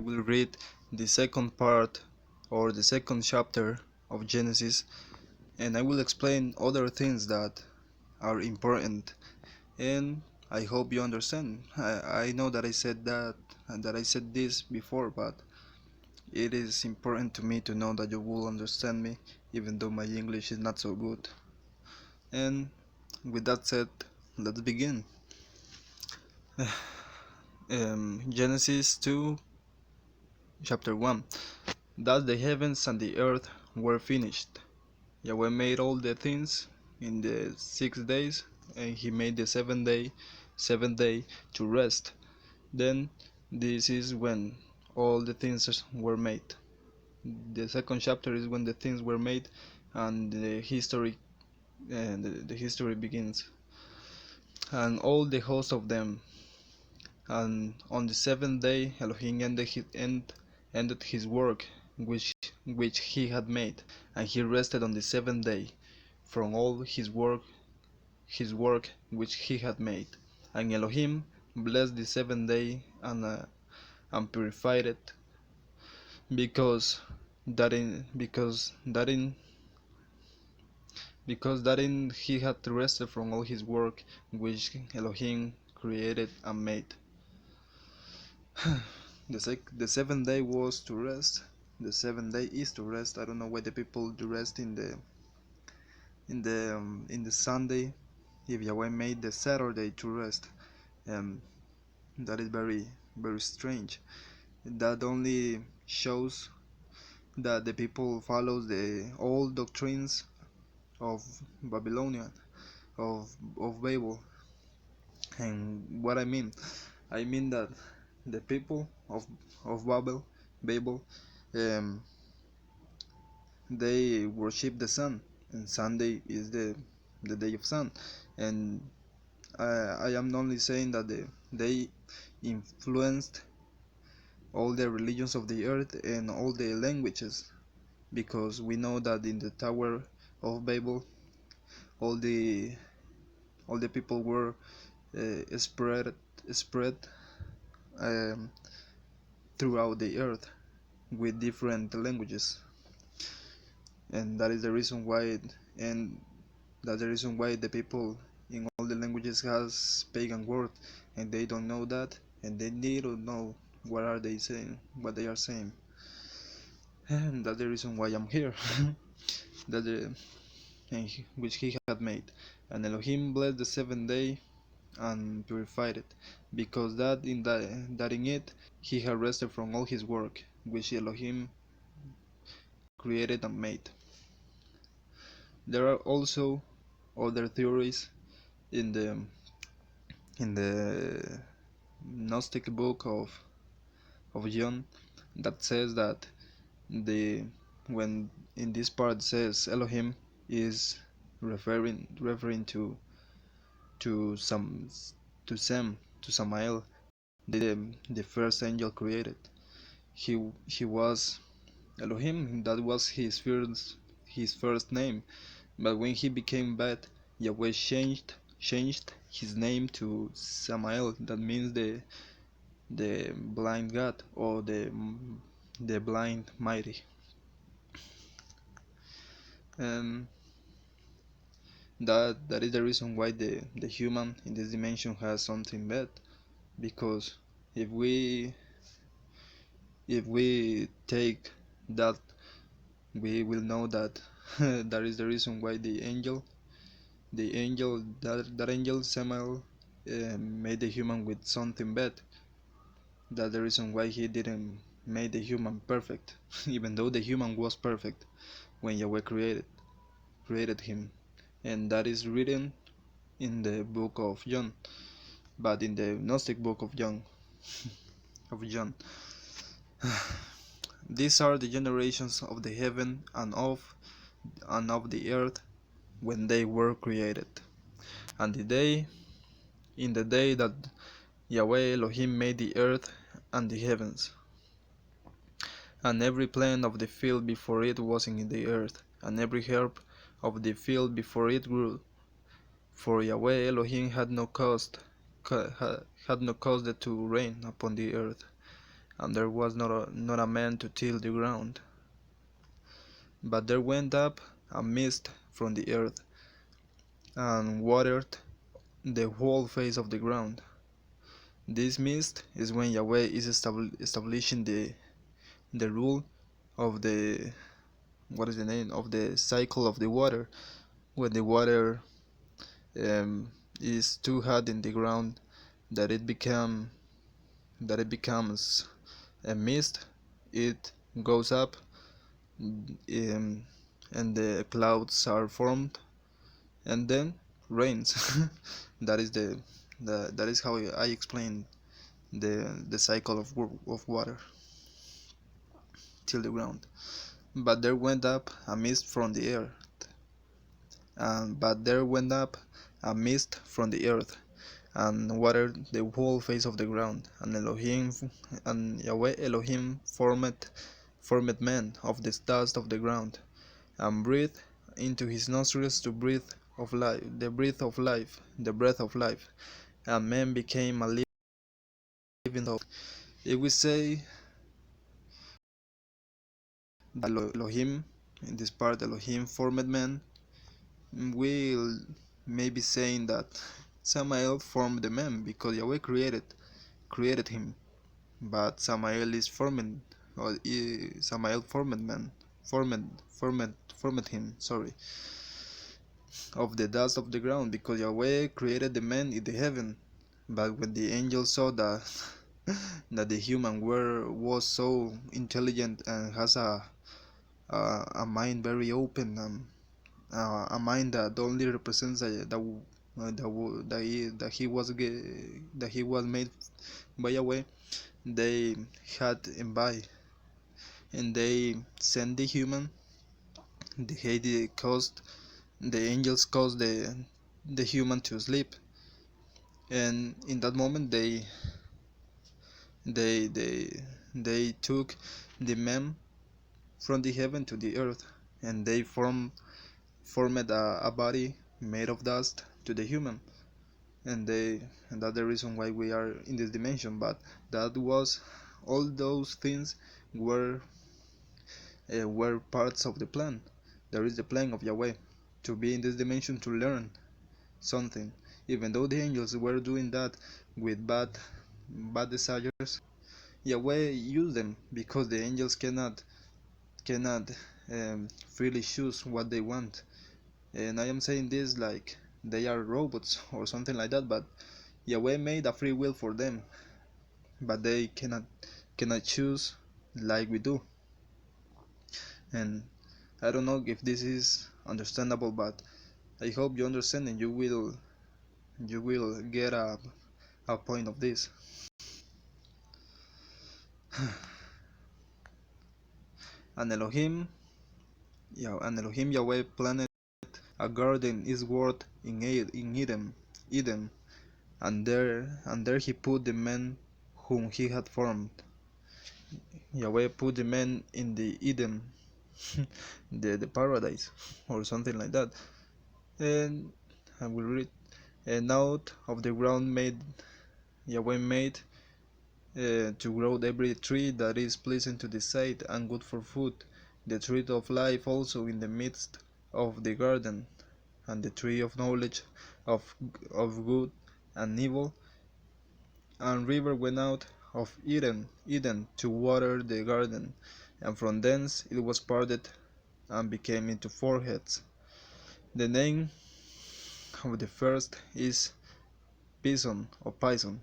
will read the second part or the second chapter of Genesis, and I will explain other things that are important, and I hope you understand. I know that I said that and that I said this before, but it is important to me to know that you will understand me, even though my English is not so good. And with that said, let's begin. Genesis 2, chapter 1. Thus the heavens and the earth were finished. Yahweh made all the things in the 6 days, and he made the seventh day to rest. Then this is when all the things were made. The second chapter is when the things were made, and the history begins. And all the host of them. And on the seventh day Elohim ended his work which he had made, and he rested on the seventh day from all his work which he had made. And Elohim blessed the seventh day and purified it, because therein he had rested from all his work which Elohim created and made. The seventh day was to rest. The seventh day is to rest. I don't know why the people do rest in the Sunday, if Yahweh made the Saturday to rest. That is very very strange. That only shows that the people follows the old doctrines of Babylonian, of Babel. And what I mean that the people of Babel, um, they worship the sun, and Sunday is the day of sun. And I am only saying that they influenced all the religions of the earth and all the languages, because we know that in the Tower of Babel all the people were spread um, throughout the earth with different languages. And that is the reason why the people in all the languages has pagan word, and they don't know that, and they need to know what they are saying. And that's the reason why I'm here. that the which he had made. And Elohim blessed the seventh day and purified it, because that in it he had rested from all his work which Elohim created and made. There are also other theories in the Gnostic book of John, that says that the when in this part says Elohim is referring to some to Sem to Samael, the first angel created. He was Elohim. That was his first name. But when he became bad, Yahweh changed his name to Samael. That means the blind God, or the blind mighty. And that is the reason why the human in this dimension has something bad, because if we take that, we will know that that is the reason why that angel Samuel made the human with something bad. That's the reason why he didn't make the human perfect, even though the human was perfect when Yahweh created him. And that is written in the book of John, but in the Gnostic book of John. These are the generations of the heaven and of the earth when they were created. And in the day that Yahweh Elohim made the earth and the heavens, and every plant of the field before it was in the earth, and every herb of the field before it grew. For Yahweh Elohim had not caused it to rain upon the earth, and there was not a man to till the ground. But there went up a mist from the earth, and watered the whole face of the ground. This mist is when Yahweh is establishing the rule of the, what is the name of the cycle of the water. When the water um, is too hot in the ground, that it becomes a mist, it goes up, and the clouds are formed, and then rains. that is that is how I explain the cycle of water till the ground. But there went up a mist from the earth, but there went up a mist from the earth, and watered the whole face of the ground. And Yahweh Elohim formed man of the dust of the ground, and breathed into his nostrils to breathe of life, the breath of life, and man became a living soul. If we say that Elohim, in this part Elohim formed man, we'll maybe saying that Samael formed the man because Yahweh created him, but Samael is forming, or Samael formed man, formed him. Sorry, of the dust of the ground, because Yahweh created the man in the heaven. But when the angel saw that that the human was so intelligent and has a mind very open, a mind that only represents that he was made by Yahweh, they had envy, and they sent the human. They caused the angels caused the human to sleep, and in that moment they they they took the man from the heaven to the earth, and they formed a body made of dust to the human, and that's the reason why we are in this dimension. But that was all those things were were parts of the plan. There is the plan of Yahweh to be in this dimension to learn something. Even though the angels were doing that with bad desires, Yahweh used them because the angels cannot freely choose what they want. And I am saying this like they are robots or something like that, but Yahweh made a free will for them, but they cannot choose like we do. And I don't know if this is understandable, but I hope you understand and you will get a point of this. And Elohim, yeah, and Elohim Yahweh planted a garden eastward in Eden, and there he put the man whom he had formed. Yahweh put the man in the Eden, the paradise, or something like that. And I will read. And out of the ground made Yahweh made to grow every tree that is pleasing to the sight and good for food, the tree of life also in the midst of the garden, and the tree of knowledge of good and evil. And river went out of Eden to water the garden, and from thence it was parted and became into four heads. The name of the first is Pison or Pison,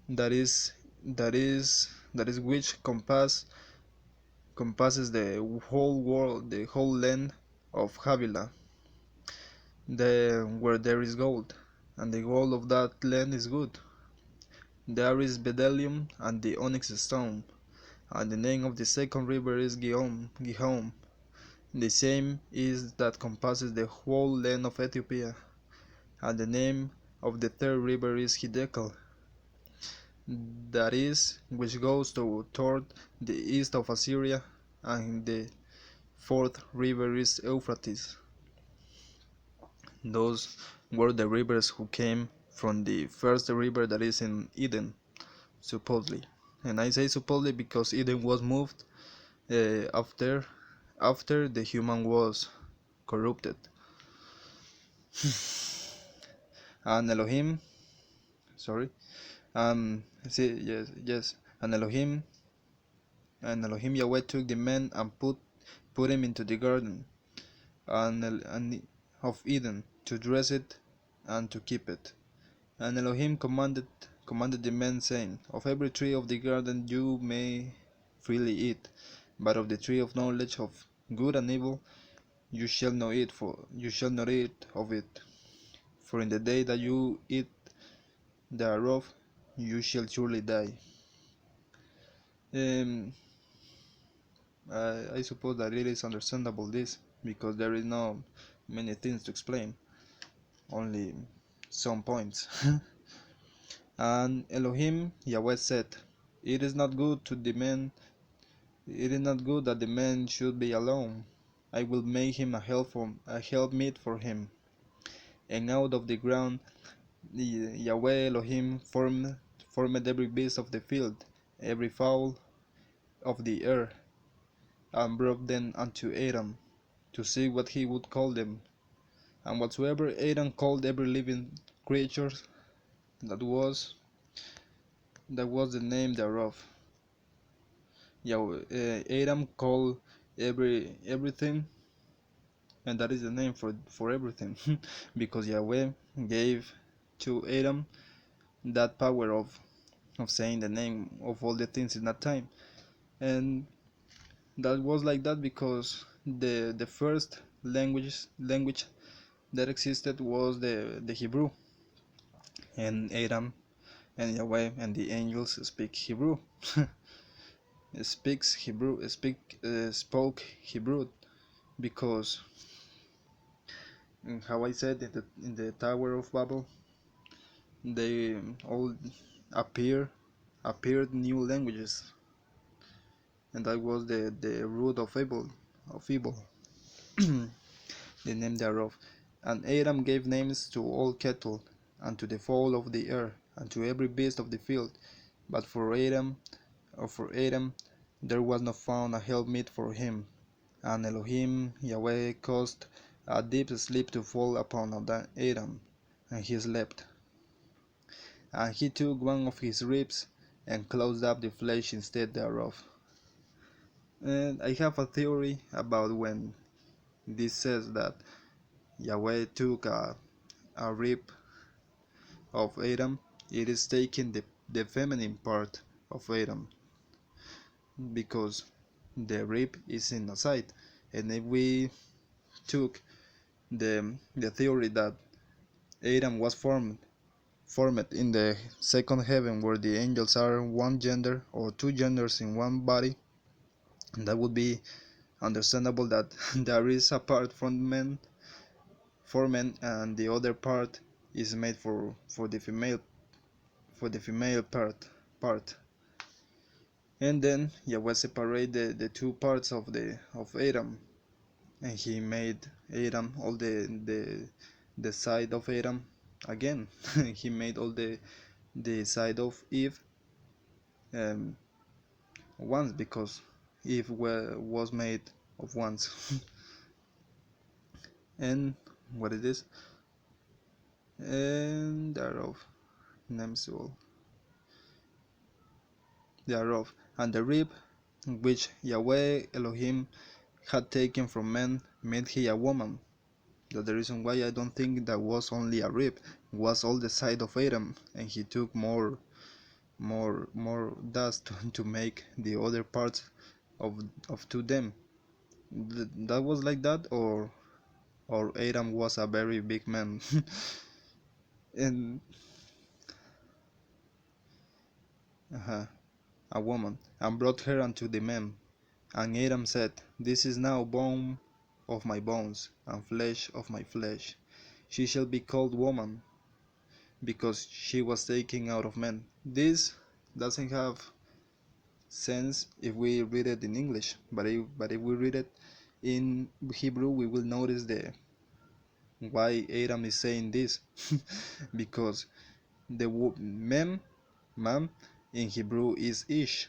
that is that is which compasses the whole world, the whole land of Havilah, where there is gold, and the gold of that land is good. There is bdellium and the onyx stone, and the name of the second river is Gihon. The same is that compasses the whole land of Ethiopia, and the name of the third river is Hiddekel, that is, which goes toward the east of Assyria, and the fourth river is Euphrates. Those were the rivers who came from the first river that is in Eden, supposedly. And I say supposedly because Eden was moved after the human was corrupted. And Elohim, sorry, see, yes, and Elohim Yahweh took the man and put him into the garden and of Eden to dress it and to keep it. And Elohim commanded the man, saying, of every tree of the garden you may freely eat, but of the tree of knowledge of good and evil you shall not eat of it. For in the day that you eat thereof, you shall surely die. Um, I suppose that it is understandable this, because there is no many things to explain, only some points. And Elohim Yahweh said, It is not good it is not good that the man should be alone. I will make him a helpmeet for him. And out of the ground Yahweh Elohim formed every beast of the field, every fowl of the air, and brought them unto Adam, to see what he would call them. And whatsoever Adam called every living creature, that was the name thereof. Adam called everything, and that is the name for everything, because Yahweh gave to Adam that power of saying the name of all the things in that time. And that was like that because the first language that existed was the Hebrew, and Adam and Yahweh and the angels speak Hebrew. Spoke Hebrew, because how I said in the Tower of Babel, they all appeared new languages, and that was the root of evil, the name thereof. And Adam gave names to all cattle, and to the fowl of the air, and to every beast of the field. But for Adam there was not found a helpmeet for him. And Elohim Yahweh caused a deep sleep to fall upon Adam, and he slept. And he took one of his ribs, and closed up the flesh instead thereof. And I have a theory about when this says that Yahweh took a rib of Adam, it is taking the feminine part of Adam, because the rib is in the side. And if we took the theory that Adam was formed in the second heaven, where the angels are one gender or two genders in one body, that would be understandable that there is a part for men, and the other part is made for the female part. And then Yahweh separated the two parts of Adam, and he made Adam all the side of Adam again. He made all the side of Eve um, once, because Eve was made of once. And what it is, and thereof, and the rib which Yahweh Elohim had taken from man made he a woman. That's the reason why I don't think that was only a rib, was all the side of Adam, and he took more dust to make the other parts of to them. That was like that, or Adam was a very big man. And a woman, and brought her unto the man. And Adam said, This is now bone of my bones, and flesh of my flesh. She shall be called woman, because she was taken out of man. This doesn't have sense if we read it in English, but if we read it in Hebrew, we will notice the why Adam is saying this. Because the man in Hebrew is Ish,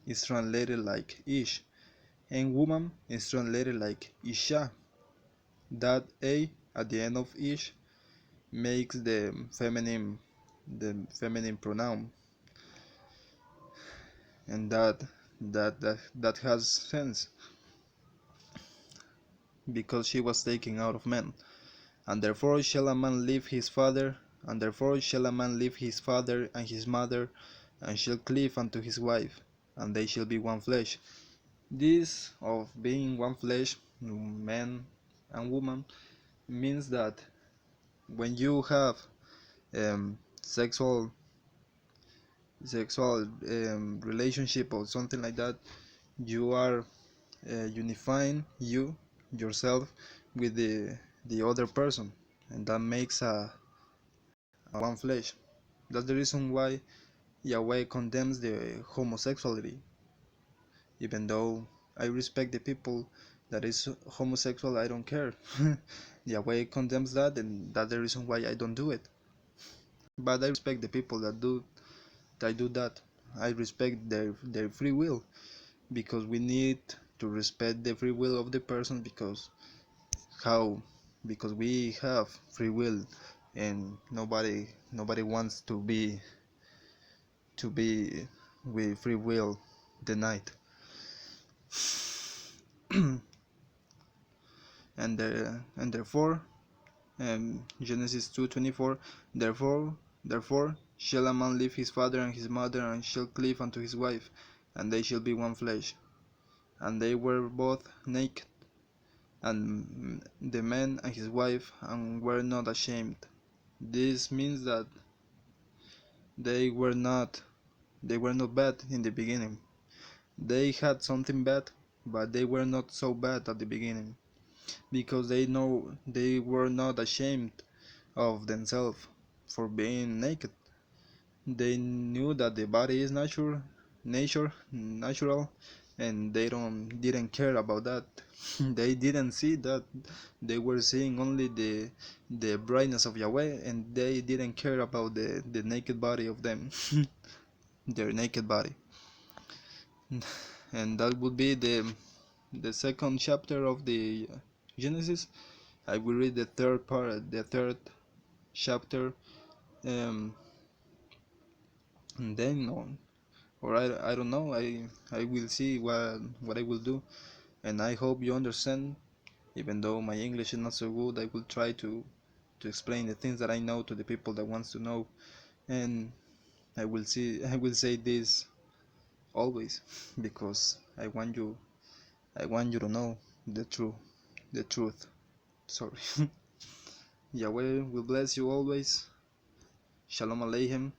is translated like Ish, and woman is translated like Isha. That A at the end of Ish makes the feminine pronoun, and that has sense because she was taken out of men. And therefore shall a man leave his father, and therefore shall a man leave his father and his mother, and shall cleave unto his wife, and they shall be one flesh. This of being one flesh, man and woman, means that when you have sexual relationship or something like that, you are unifying yourself with the other person, and that makes a one flesh. That's the reason why Yahweh condemns the homosexuality, even though I respect the people that is homosexual. I don't care. Yahweh condemns that, and that's the reason why I don't do it. But I respect the people that do that. I respect their free will, because we need to respect the free will of the person, how because we have free will, and nobody wants to be with free will denied. And therefore, Genesis 2:24, therefore shall a man leave his father and his mother, and shall cleave unto his wife, and they shall be one flesh. And they were both naked, and the man and his wife, and were not ashamed. This means that they were not they were not bad in the beginning. They had something bad, but they were not so bad at the beginning, because they know they were not ashamed of themselves for being naked. They knew that the body is natural, and they didn't care about that. They didn't see that. They were seeing only the brightness of Yahweh, and they didn't care about the naked body of them, their naked body. And that would be the second chapter of the Genesis. I will read the third chapter, um, and then on, or I don't know. I will see what I will do, and I hope you understand. Even though my English is not so good, I will try to explain the things that I know to the people that wants to know, and I will say this always, because I want you to know the truth. Sorry. Yahweh will bless you always. Shalom Aleichem.